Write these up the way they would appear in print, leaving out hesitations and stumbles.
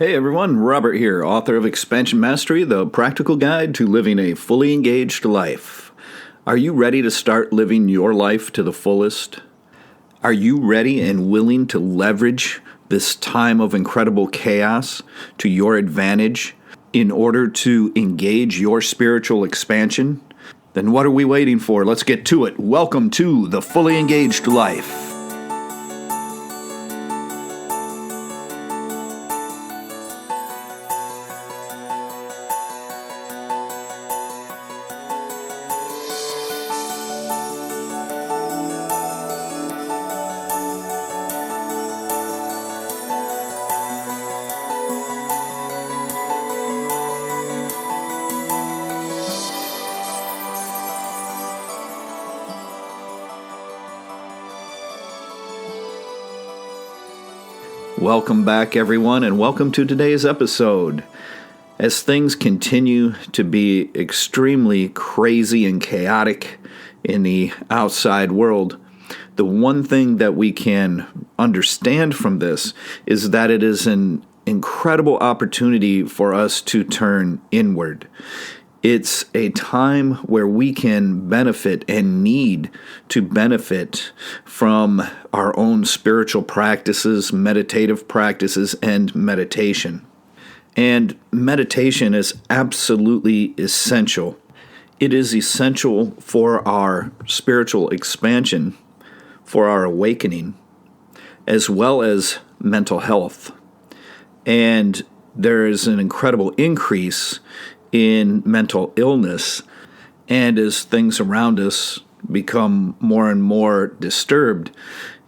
Hey everyone, Robert here, author of Expansion Mastery, the practical guide to living a fully engaged life. Are you ready to start living your life to the fullest? Are you ready and willing to leverage this time of incredible chaos to your advantage in order to engage your spiritual expansion? Then what are we waiting for? Let's get to it. Welcome to the Fully Engaged Life. Welcome back, everyone, and welcome to today's episode. As things continue to be extremely crazy and chaotic in the outside world, the one thing that we can understand from this is that it is an incredible opportunity for us to turn inward. It's a time where we can benefit and need to benefit from our own spiritual practices, meditative practices, and meditation. And meditation is absolutely essential. It is essential for our spiritual expansion, for our awakening, as well as mental health. And there is an incredible increase in mental illness, and as things around us become more and more disturbed,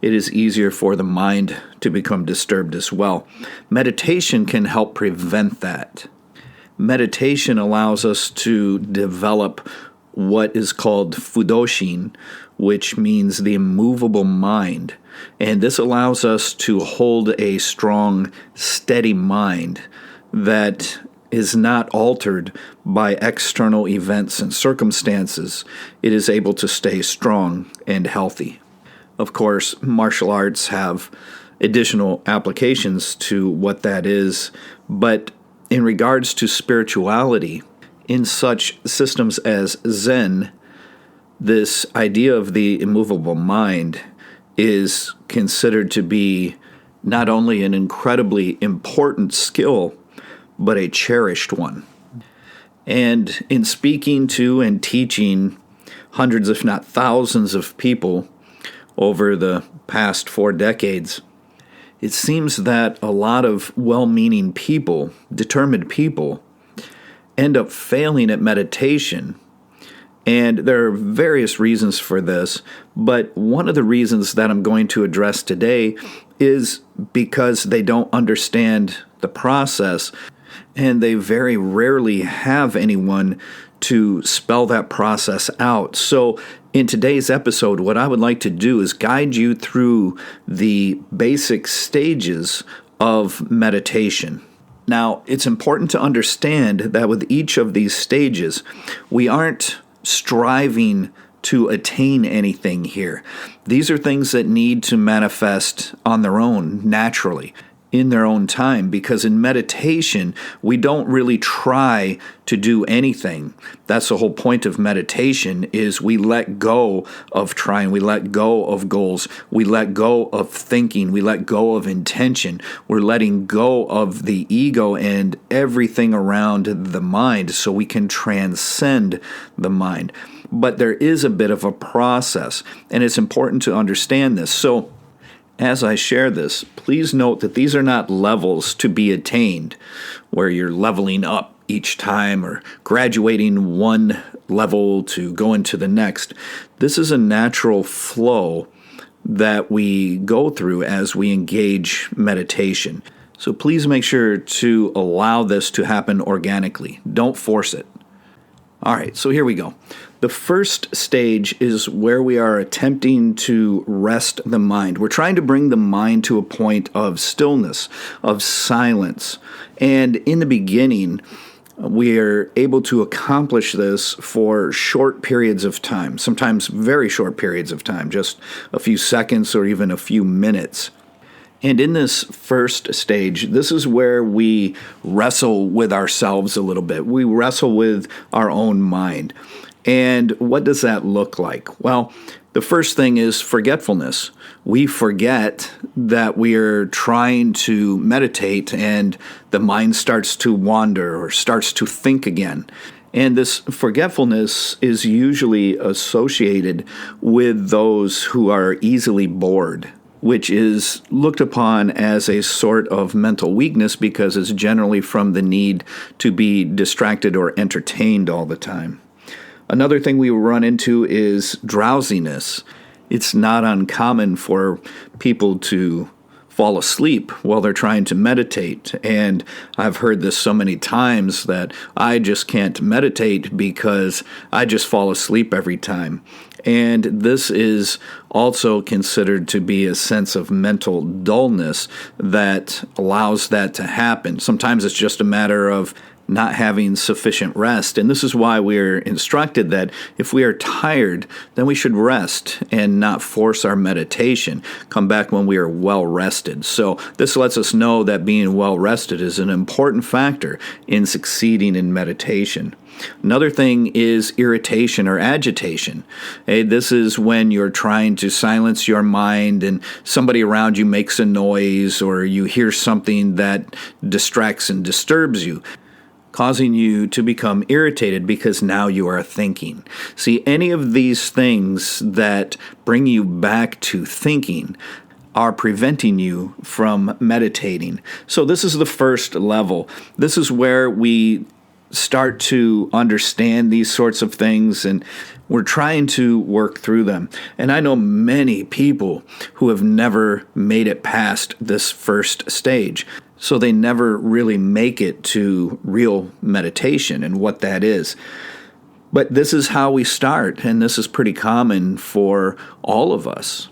it is easier for the mind to become disturbed as well. Meditation can help prevent that. Meditation allows us to develop what is called fudoshin, which means the immovable mind. And this allows us to hold a strong, steady mind that is not altered by external events and circumstances. It is able to stay strong and healthy. Of course, martial arts have additional applications to what that is, but in regards to spirituality, in such systems as Zen, this idea of the immovable mind is considered to be not only an incredibly important skill, but a cherished one. And in speaking to and teaching hundreds, if not thousands of people over the past 4 decades, it seems that a lot of well-meaning people, determined people, end up failing at meditation. And there are various reasons for this, but one of the reasons that I'm going to address today is because they don't understand the process, and they very rarely have anyone to spell that process out. So in today's episode, what I would like to do is guide you through the basic stages of meditation. Now, it's important to understand that with each of these stages, we aren't striving to attain anything here. These are things that need to manifest on their own, naturally, in their own time, because in meditation, we don't really try to do anything. That's the whole point of meditation, is we let go of trying, we let go of goals, we let go of thinking, we let go of intention. We're letting go of the ego and everything around the mind so we can transcend the mind. But there is a bit of a process, and it's important to understand this. So as I share this, please note that these are not levels to be attained, where you're leveling up each time or graduating one level to go into the next. This is a natural flow that we go through as we engage meditation. So please make sure to allow this to happen organically. Don't force it. All right, so here we go. The first stage is where we are attempting to rest the mind. We're trying to bring the mind to a point of stillness, of silence. And in the beginning, we are able to accomplish this for short periods of time, sometimes very short periods of time, just a few seconds or even a few minutes. And in this first stage, this is where we wrestle with ourselves a little bit. We wrestle with our own mind. And what does that look like? Well, the first thing is forgetfulness. We forget that we are trying to meditate and the mind starts to wander or starts to think again. And this forgetfulness is usually associated with those who are easily bored, which is looked upon as a sort of mental weakness because it's generally from the need to be distracted or entertained all the time. Another thing we run into is drowsiness. It's not uncommon for people to fall asleep while they're trying to meditate. And I've heard this so many times that I just can't meditate because I just fall asleep every time. And this is also considered to be a sense of mental dullness that allows that to happen. Sometimes it's just a matter of not having sufficient rest. And this is why we're instructed that if we are tired, then we should rest and not force our meditation. Come back when we are well rested. So this lets us know that being well rested is an important factor in succeeding in meditation. Another thing is irritation or agitation. This is when you're trying to silence your mind and somebody around you makes a noise or you hear something that distracts and disturbs you, causing you to become irritated because now you are thinking. See, any of these things that bring you back to thinking are preventing you from meditating. So this is the first level. This is where we start to understand these sorts of things and we're trying to work through them. And I know many people who have never made it past this first stage. So they never really make it to real meditation and what that is. But this is how we start, and this is pretty common for all of us.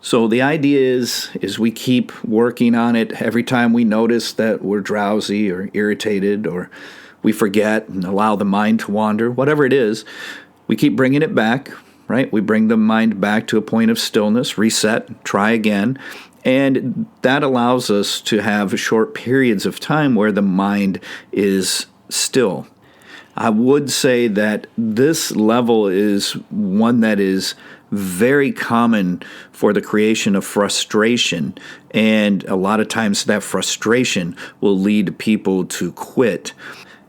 So the idea is we keep working on it every time we notice that we're drowsy or irritated or we forget and allow the mind to wander, whatever it is, we keep bringing it back, right? We bring the mind back to a point of stillness, reset, try again. And that allows us to have short periods of time where the mind is still. I would say that this level is one that is very common for the creation of frustration. And a lot of times that frustration will lead people to quit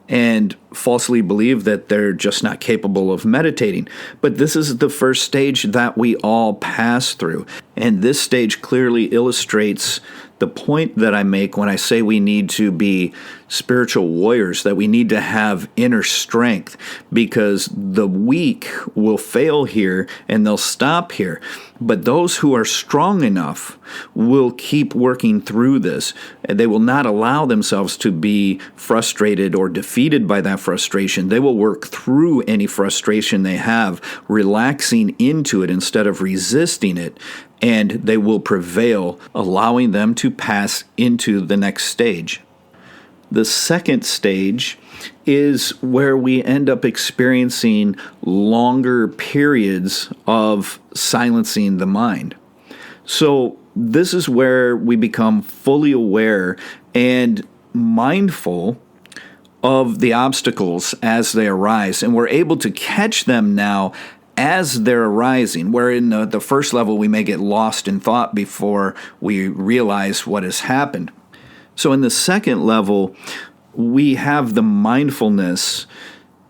and falsely believe that they're just not capable of meditating. But this is the first stage that we all pass through. And this stage clearly illustrates the point that I make when I say we need to be spiritual warriors, that we need to have inner strength, because the weak will fail here and they'll stop here. But those who are strong enough will keep working through this. They will not allow themselves to be frustrated or defeated by that frustration. They will work through any frustration they have, relaxing into it instead of resisting it, and they will prevail, allowing them to pass into the next stage. The second stage is where we end up experiencing longer periods of silencing the mind. So this is where we become fully aware and mindful of the obstacles as they arise, and we're able to catch them now as they're arising, where in the first level we may get lost in thought before we realize what has happened. So in the second level, we have the mindfulness,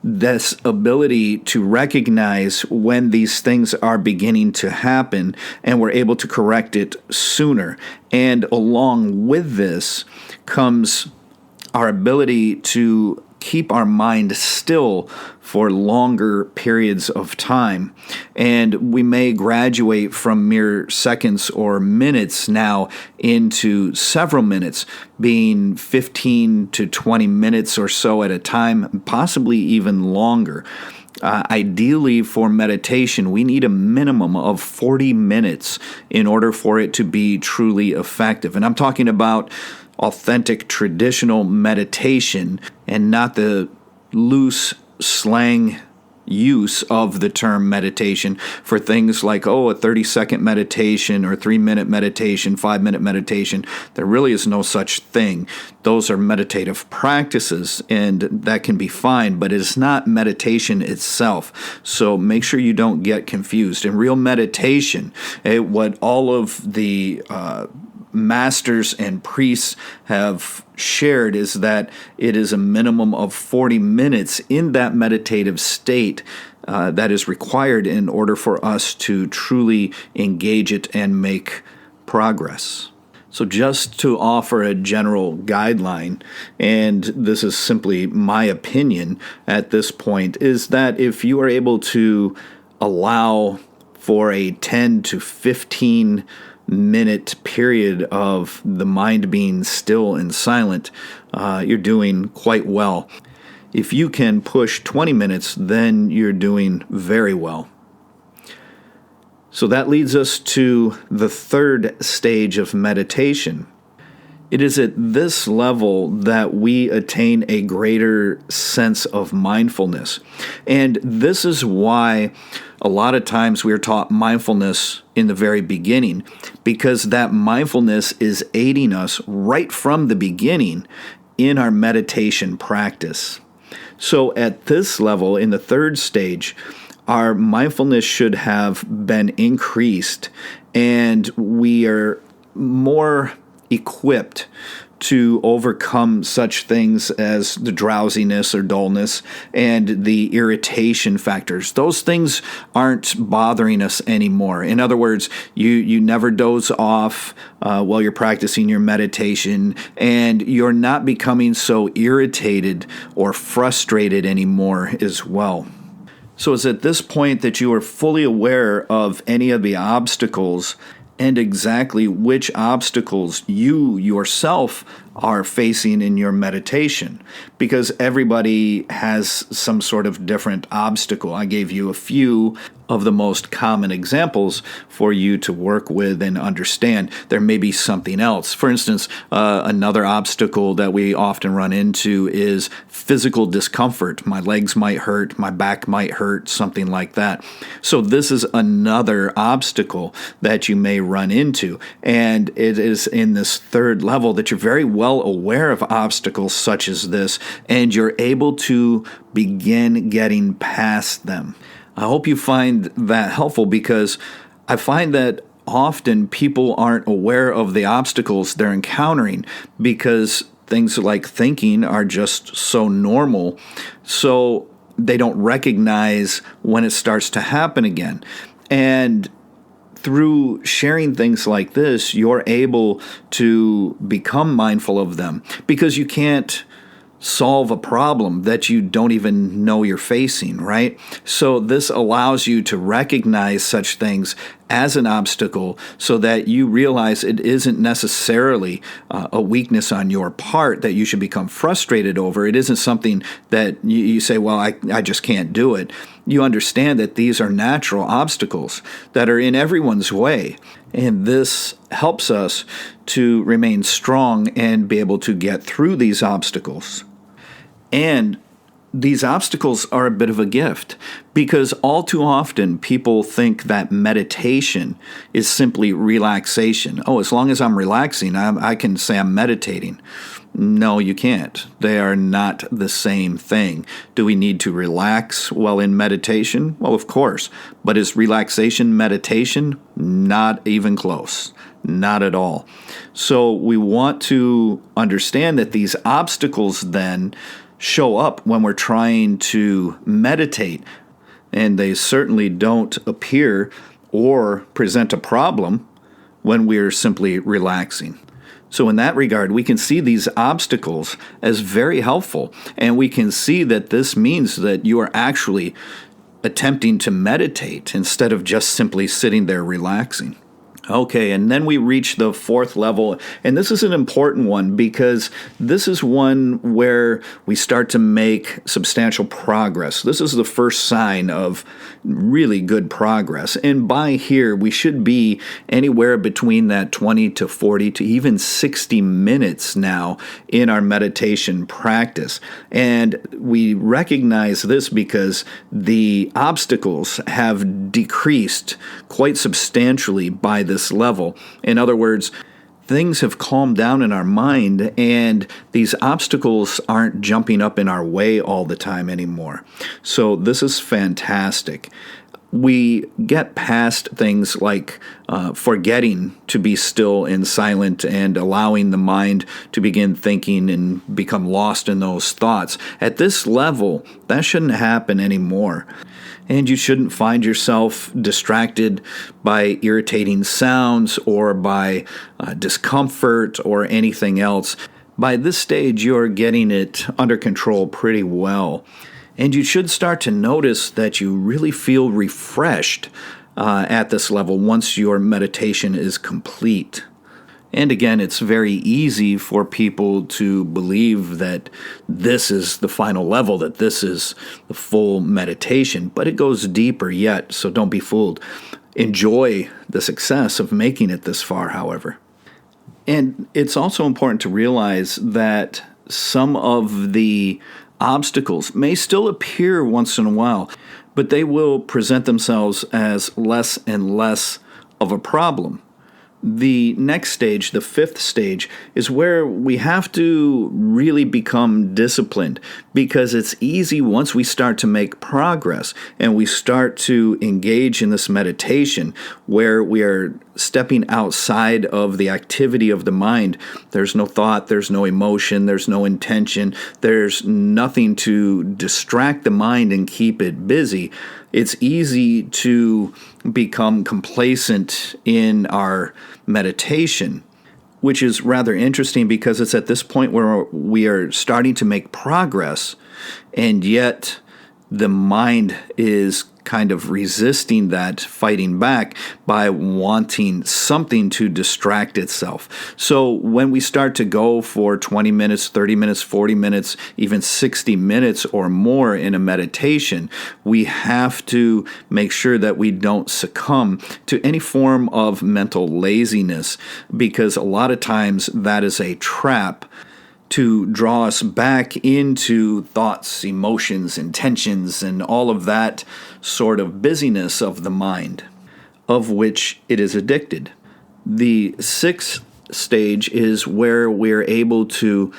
this ability to recognize when these things are beginning to happen, and we're able to correct it sooner. And along with this comes our ability to keep our mind still for longer periods of time. And we may graduate from mere seconds or minutes now into several minutes, being 15 to 20 minutes or so at a time, possibly even longer. Ideally, for meditation, we need a minimum of 40 minutes in order for it to be truly effective. And I'm talking about authentic traditional meditation and not the loose slang use of the term meditation for things like, a 30-second meditation or 3-minute meditation, 5-minute meditation. There really is no such thing. Those are meditative practices, and that can be fine, but it is not meditation itself. So make sure you don't get confused. In real meditation, what all of the masters and priests have shared is that it is a minimum of 40 minutes in that meditative state that is required in order for us to truly engage it and make progress. So just to offer a general guideline, and this is simply my opinion at this point, is that if you are able to allow for a 10 to 15 minute period of the mind being still and silent, you're doing quite well. If you can push 20 minutes, then you're doing very well. So that leads us to the third stage of meditation. It is at this level that we attain a greater sense of mindfulness. And this is why a lot of times we are taught mindfulness in the very beginning, because that mindfulness is aiding us right from the beginning in our meditation practice. So at this level, in the third stage, our mindfulness should have been increased, and we are more equipped to overcome such things as the drowsiness or dullness and the irritation factors. Those things aren't bothering us anymore. In other words, you never doze off while you're practicing your meditation, and you're not becoming so irritated or frustrated anymore as well. So it's at this point that you are fully aware of any of the obstacles and exactly which obstacles you yourself are facing in your meditation, because everybody has some sort of different obstacle. I gave you a few of the most common examples for you to work with and understand. There may be something else. For instance, another obstacle that we often run into is physical discomfort. My legs might hurt, my back might hurt, something like that. So this is another obstacle that you may run into. And it is in this third level that you're very well aware of obstacles such as this, and you're able to begin getting past them. I hope you find that helpful, because I find that often people aren't aware of the obstacles they're encountering because things like thinking are just so normal, so they don't recognize when it starts to happen again. And through sharing things like this, you're able to become mindful of them, because you can't solve a problem that you don't even know you're facing, right? So this allows you to recognize such things as an obstacle so that you realize it isn't necessarily a weakness on your part that you should become frustrated over. It isn't something that you say, well, I just can't do it. You understand that these are natural obstacles that are in everyone's way. And this helps us to remain strong and be able to get through these obstacles. And these obstacles are a bit of a gift, because all too often people think that meditation is simply relaxation. Oh, as long as I'm relaxing, I can say I'm meditating. No, you can't. They are not the same thing. Do we need to relax while in meditation? Well, of course. But is relaxation meditation? Not even close. Not at all. So we want to understand that these obstacles then show up when we're trying to meditate, and they certainly don't appear or present a problem when we're simply relaxing. So in that regard, we can see these obstacles as very helpful, and we can see that this means that you are actually attempting to meditate instead of just simply sitting there relaxing. Okay, and then we reach the fourth level, and this is an important one because this is one where we start to make substantial progress. This is the first sign of really good progress, and by here we should be anywhere between that 20 to 40 to even 60 minutes now in our meditation practice. And we recognize this because the obstacles have decreased quite substantially by this level. In other words, things have calmed down in our mind, and these obstacles aren't jumping up in our way all the time anymore. So this is fantastic. We get past things like forgetting to be still and silent and allowing the mind to begin thinking and become lost in those thoughts. At this level, that shouldn't happen anymore. And you shouldn't find yourself distracted by irritating sounds or by discomfort or anything else. By this stage, you're getting it under control pretty well. And you should start to notice that you really feel refreshed at this level once your meditation is complete. And again, it's very easy for people to believe that this is the final level, that this is the full meditation, but it goes deeper yet, so don't be fooled. Enjoy the success of making it this far, however. And it's also important to realize that some of the obstacles may still appear once in a while, but they will present themselves as less and less of a problem. The next stage, the fifth stage, is where we have to really become disciplined, because it's easy once we start to make progress and we start to engage in this meditation where we are stepping outside of the activity of the mind. There's no thought, there's no emotion, there's no intention, there's nothing to distract the mind and keep it busy. It's easy to become complacent in our meditation, which is rather interesting because it's at this point where we are starting to make progress, and yet the mind is kind of resisting that, fighting back by wanting something to distract itself. So when we start to go for 20 minutes, 30 minutes, 40 minutes, even 60 minutes or more in a meditation, we have to make sure that we don't succumb to any form of mental laziness, because a lot of times that is a trap to draw us back into thoughts, emotions, intentions, and all of that sort of busyness of the mind, of which it is addicted. The sixth stage is where we're able to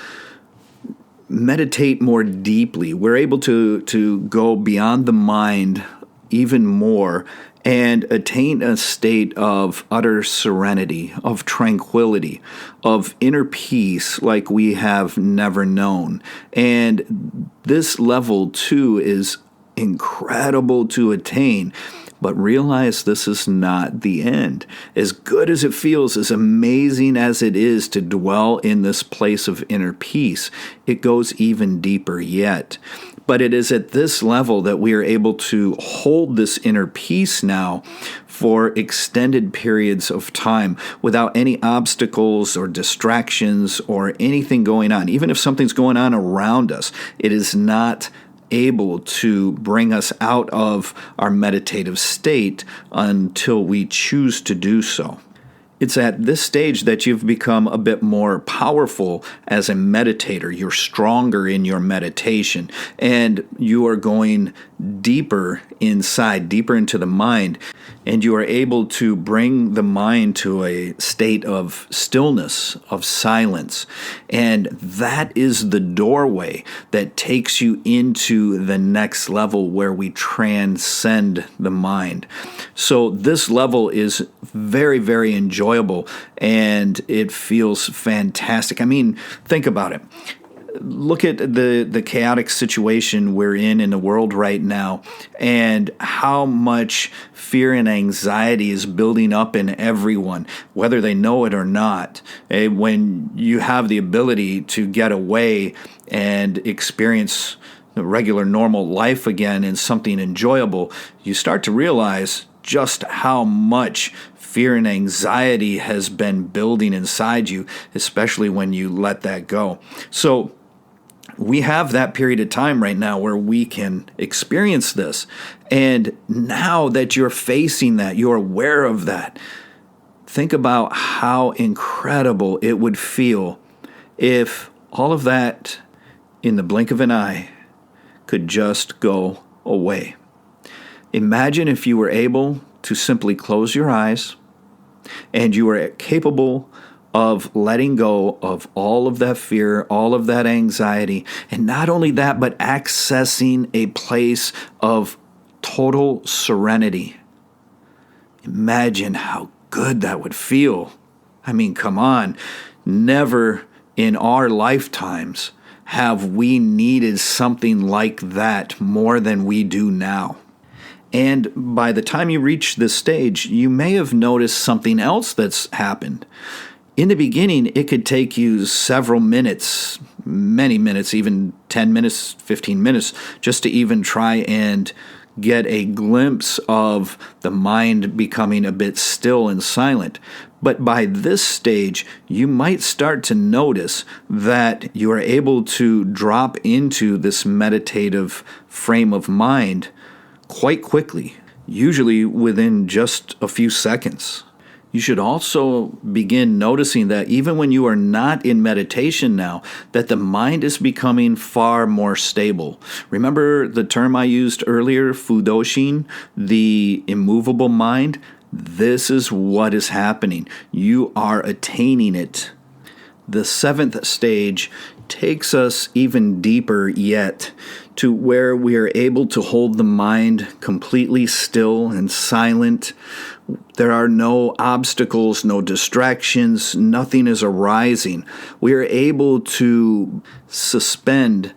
meditate more deeply. We're able to go beyond the mind even more and attain a state of utter serenity, of tranquility, of inner peace like we have never known. And this level, too, is incredible to attain. But realize this is not the end. As good as it feels, as amazing as it is to dwell in this place of inner peace, it goes even deeper yet. But it is at this level that we are able to hold this inner peace now for extended periods of time without any obstacles or distractions or anything going on. Even if something's going on around us, it is not able to bring us out of our meditative state until we choose to do so. It's at this stage that you've become a bit more powerful as a meditator. You're stronger in your meditation, and you are going deeper inside, deeper into the mind, and you are able to bring the mind to a state of stillness, of silence. And that is the doorway that takes you into the next level where we transcend the mind. So this level is very, very enjoyable, and it feels fantastic. I mean, think about it. Look at the chaotic situation we're in the world right now, and how much fear and anxiety is building up in everyone, whether they know it or not. When you have the ability to get away and experience the regular normal life again in something enjoyable, you start to realize just how much fear and anxiety has been building inside you, especially when you let that go. So we have that period of time right now where we can experience this. And now that you're facing that, you're aware of that, think about how incredible it would feel if all of that, in the blink of an eye, could just go away. Imagine if you were able to simply close your eyes and you were capable of letting go of all of that fear, all of that anxiety, and not only that, but accessing a place of total serenity. Imagine how good that would feel. I mean, come on. Never in our lifetimes have we needed something like that more than we do now. And by the time you reach this stage, you may have noticed something else that's happened. In the beginning, it could take you several minutes, many minutes, even 10 minutes, 15 minutes, just to even try and get a glimpse of the mind becoming a bit still and silent. But by this stage, you might start to notice that you are able to drop into this meditative frame of mind quite quickly, usually within just a few seconds. You should also begin noticing that even when you are not in meditation now, that the mind is becoming far more stable. Remember the term I used earlier, Fudoshin, the immovable mind? This is what is happening. You are attaining it. The seventh stage takes us even deeper yet to where we are able to hold the mind completely still and silent. There are no obstacles, no distractions, nothing is arising. We are able to suspend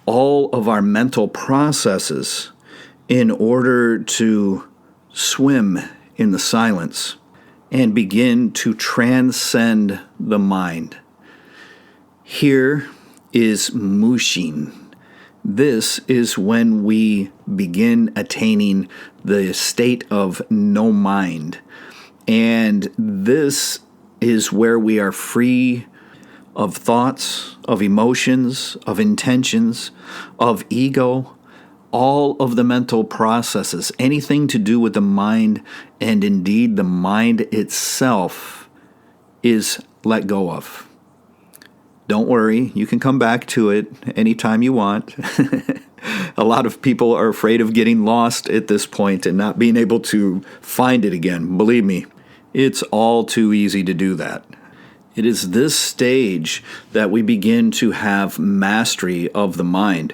all of our mental processes in order to swim in the silence and begin to transcend the mind. Here is Mushin. This is when we begin attaining the state of no mind. And this is where we are free of thoughts, of emotions, of intentions, of ego, all of the mental processes, anything to do with the mind, and indeed the mind itself is let go of. Don't worry, you can come back to it anytime you want. A lot of people are afraid of getting lost at this point and not being able to find it again. Believe me, it's all too easy to do that. It is this stage that we begin to have mastery of the mind,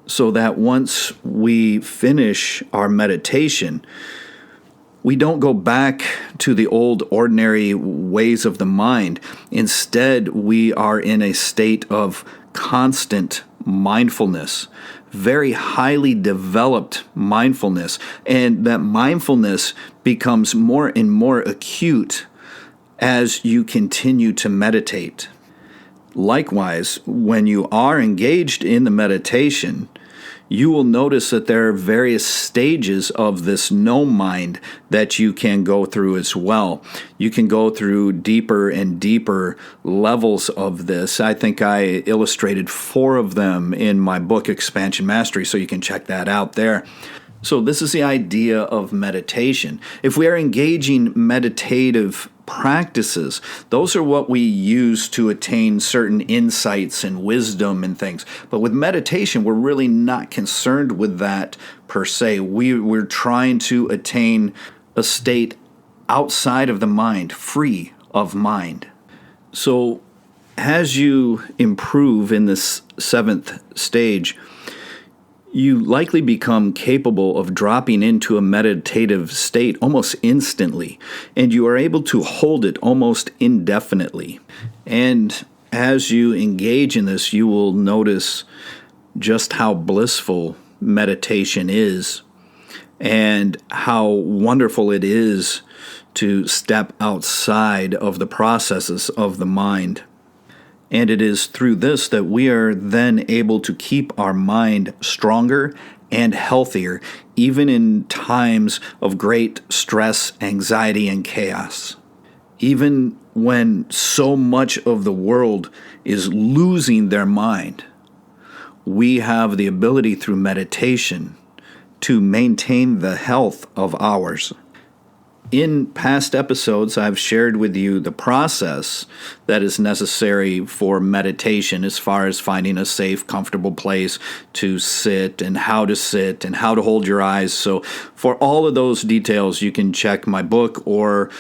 so that once we finish our meditation, we don't go back to the old ordinary ways of the mind. Instead, we are in a state of constant mindfulness, very highly developed mindfulness. And that mindfulness becomes more and more acute as you continue to meditate. Likewise, when you are engaged in the meditation, you will notice that there are various stages of this no mind that you can go through as well. You can go through deeper and deeper levels of this. I think I illustrated 4 of them in my book, Expansion Mastery, so you can check that out there. So this is the idea of meditation. If we are engaging meditative practices, those are what we use to attain certain insights and wisdom and things. But with meditation, we're really not concerned with that per se. We're trying to attain a state outside of the mind, free of mind. So as you improve in this 7th stage, you likely become capable of dropping into a meditative state almost instantly, and you are able to hold it almost indefinitely. And as you engage in this, you will notice just how blissful meditation is and how wonderful it is to step outside of the processes of the mind. And it is through this that we are then able to keep our mind stronger and healthier, even in times of great stress, anxiety, and chaos. Even when so much of the world is losing their mind, we have the ability through meditation to maintain the health of ours. In past episodes, I've shared with you the process that is necessary for meditation as far as finding a safe, comfortable place to sit and how to hold your eyes. So for all of those details, you can check my book or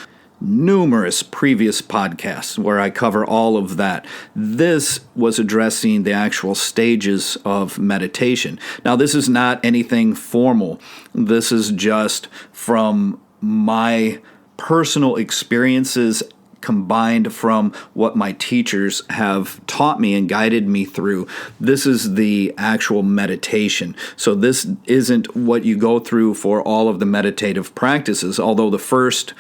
numerous previous podcasts where I cover all of that. This was addressing the actual stages of meditation. Now, this is not anything formal. This is just from my personal experiences combined from what my teachers have taught me and guided me through. This is the actual meditation. So this isn't what you go through for all of the meditative practices, although the first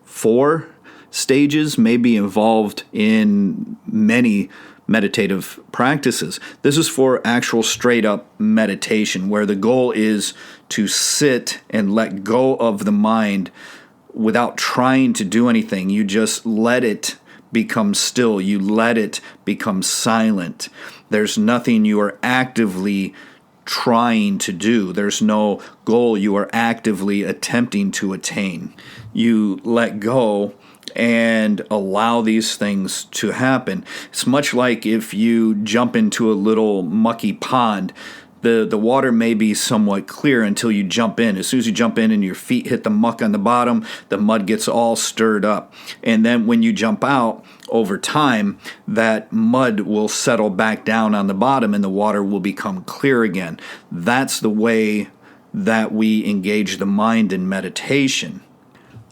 4 stages may be involved in many meditative practices. This is for actual straight up meditation, where the goal is to sit and let go of the mind without trying to do anything. You just let it become still. You let it become silent. There's nothing you are actively trying to do. There's no goal you are actively attempting to attain. You let go and allow these things to happen. It's much like if you jump into a little mucky pond. The water may be somewhat clear until you jump in. As soon as you jump in and your feet hit the muck on the bottom, the mud gets all stirred up. And then when you jump out, over time, that mud will settle back down on the bottom and the water will become clear again. That's the way that we engage the mind in meditation.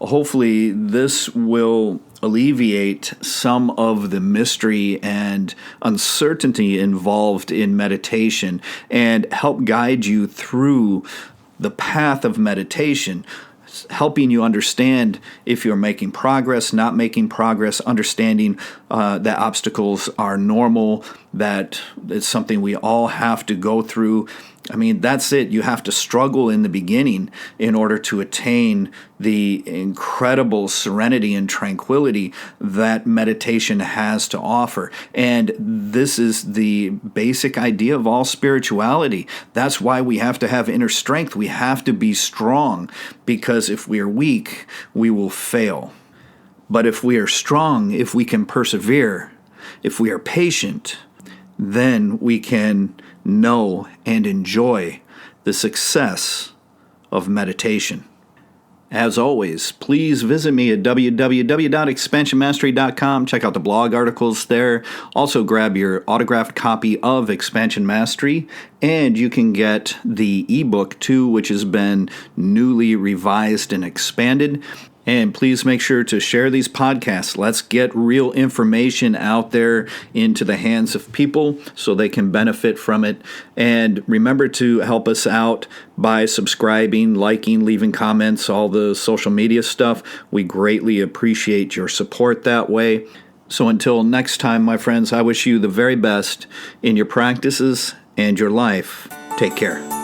Hopefully, this will alleviate some of the mystery and uncertainty involved in meditation and help guide you through the path of meditation, helping you understand if you're making progress, not making progress, understanding that obstacles are normal, that it's something we all have to go through. I mean, that's it. You have to struggle in the beginning in order to attain the incredible serenity and tranquility that meditation has to offer. And this is the basic idea of all spirituality. That's why we have to have inner strength. We have to be strong, because if we are weak, we will fail. But if we are strong, if we can persevere, if we are patient, then we can know and enjoy the success of meditation. As always, please visit me at www.expansionmastery.com. Check out the blog articles there. Also grab your autographed copy of Expansion Mastery, and you can get the ebook too, which has been newly revised and expanded. And please make sure to share these podcasts. Let's get real information out there into the hands of people so they can benefit from it. And remember to help us out by subscribing, liking, leaving comments, all the social media stuff. We greatly appreciate your support that way. So until next time, my friends, I wish you the very best in your practices and your life. Take care.